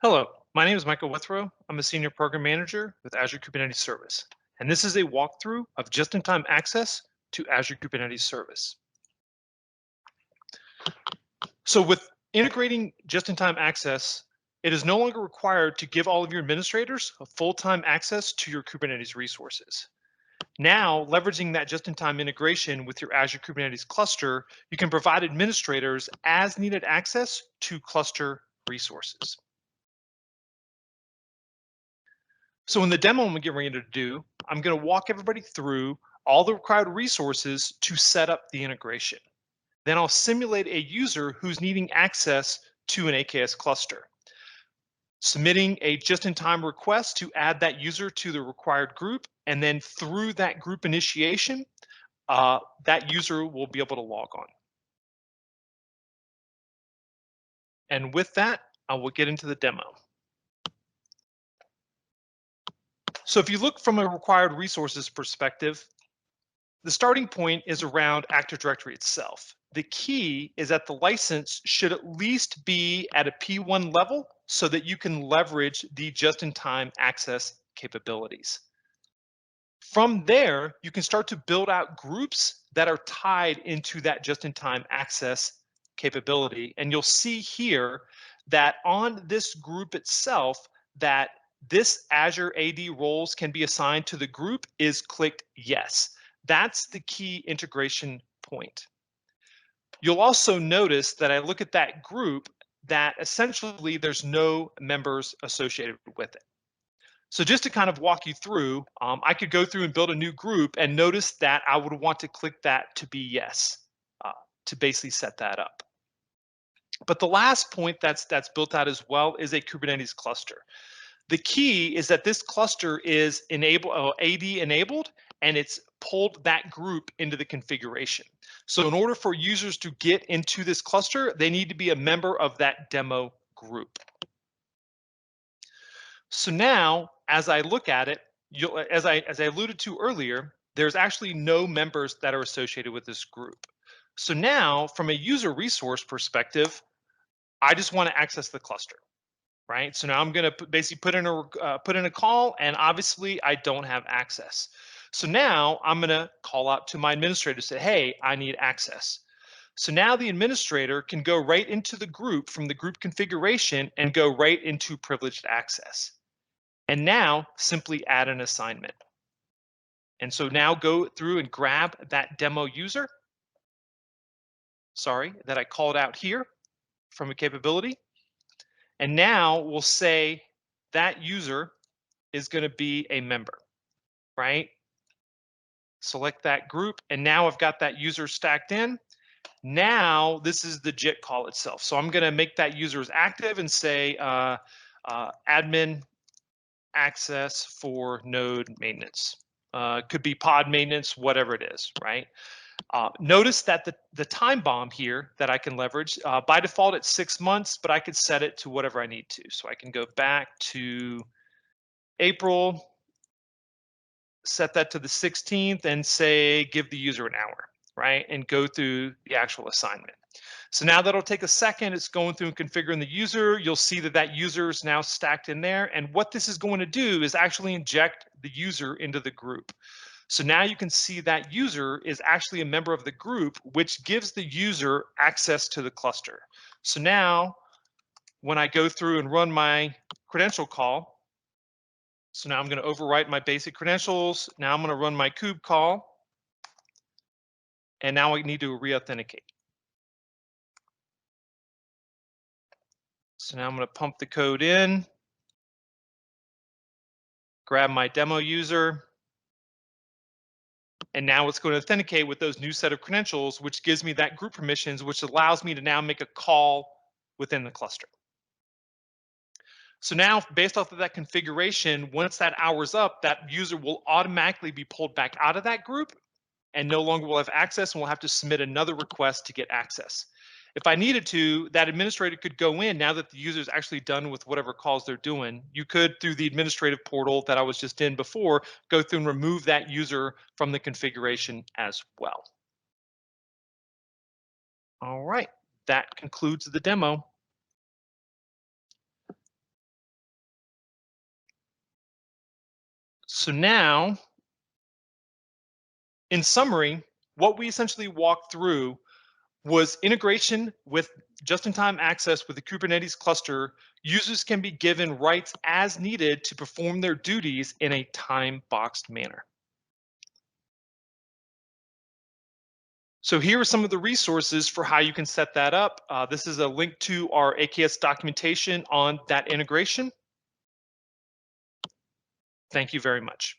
Hello, my name is Michael Withrow. I'm a senior program manager with Azure Kubernetes Service, and this is a walkthrough of just-in-time access to Azure Kubernetes Service. So with integrating just-in-time access, it is no longer required to give all of your administrators a full-time access to your Kubernetes resources. Now, leveraging that just-in-time integration with your Azure Kubernetes cluster, you can provide administrators as needed access to cluster resources. So in the demo I'm getting ready to do, I'm going to walk everybody through all the required resources to set up the integration. Then I'll simulate a user who's needing access to an AKS cluster, submitting a just-in-time request to add that user to the required group, and then through that group initiation, that user will be able to log on. And with that, I will get into the demo. So if you look from a required resources perspective, the starting point is around Active Directory itself. The key is that the license should at least be at a P1 level so that you can leverage the just-in-time access capabilities. From there, you can start to build out groups that are tied into that just-in-time access capability. And you'll see here that on this group itself, that this Azure AD roles can be assigned to the group is clicked yes. That's the key integration point. You'll also notice that I look at that group that essentially there's no members associated with it. So just to kind of walk you through, I could go through and build a new group and notice that I would want to click that to be yes, to basically set that up. But the last point that's built out as well is a Kubernetes cluster. The key is that this cluster is AD enabled, and it's pulled that group into the configuration. So in order for users to get into this cluster, they need to be a member of that demo group. So now, as I look at it, as I alluded to earlier, there's actually no members that are associated with this group. So now, from a user resource perspective, I just want to access the cluster. Right. So now I'm going to basically put in a call, and obviously I don't have access. So now I'm going to call out to my administrator to say, hey, I need access. So now the administrator can go right into the group from the group configuration and go right into privileged access. And now simply add an assignment. And so now go through and grab that demo user. Sorry, that I called out here from a capability. And now we'll say that user is going to be a member, right? Select that group, and now I've got that user stacked in. Now this is the JIT call itself. So I'm going to make that user as active and say admin access for node maintenance. Could be pod maintenance, whatever it is, right? Notice that the time bomb here that I can leverage, by default it's 6 months, but I could set it to whatever I need to. So I can go back to April, set that to the 16th, and say give the user an hour, right? And go through the actual assignment. So now that'll take a second. It's going through and configuring the user. You'll see that that user is now stacked in there. And what this is going to do is actually inject the user into the group. So now you can see that user is actually a member of the group, which gives the user access to the cluster. So now when I go through and run my credential call, so now I'm going to overwrite my basic credentials. Now I'm going to run my kube call. And now I need to re-authenticate. So now I'm going to pump the code in, grab my demo user, and now it's going to authenticate with those new set of credentials, which gives me that group permissions, which allows me to now make a call within the cluster. So now, based off of that configuration, once that hour's up, that user will automatically be pulled back out of that group and no longer will have access, and we'll have to submit another request to get access. If I needed to, that administrator could go in now that the user is actually done with whatever calls they're doing. You could, through the administrative portal that I was just in before, go through and remove that user from the configuration as well. All right, that concludes the demo. So now, in summary, what we essentially walked through was integration with just-in-time access with the Kubernetes cluster. Users can be given rights as needed to perform their duties in a time-boxed manner. So here are some of the resources for how you can set that up. This is a link to our AKS documentation on that integration. Thank you very much.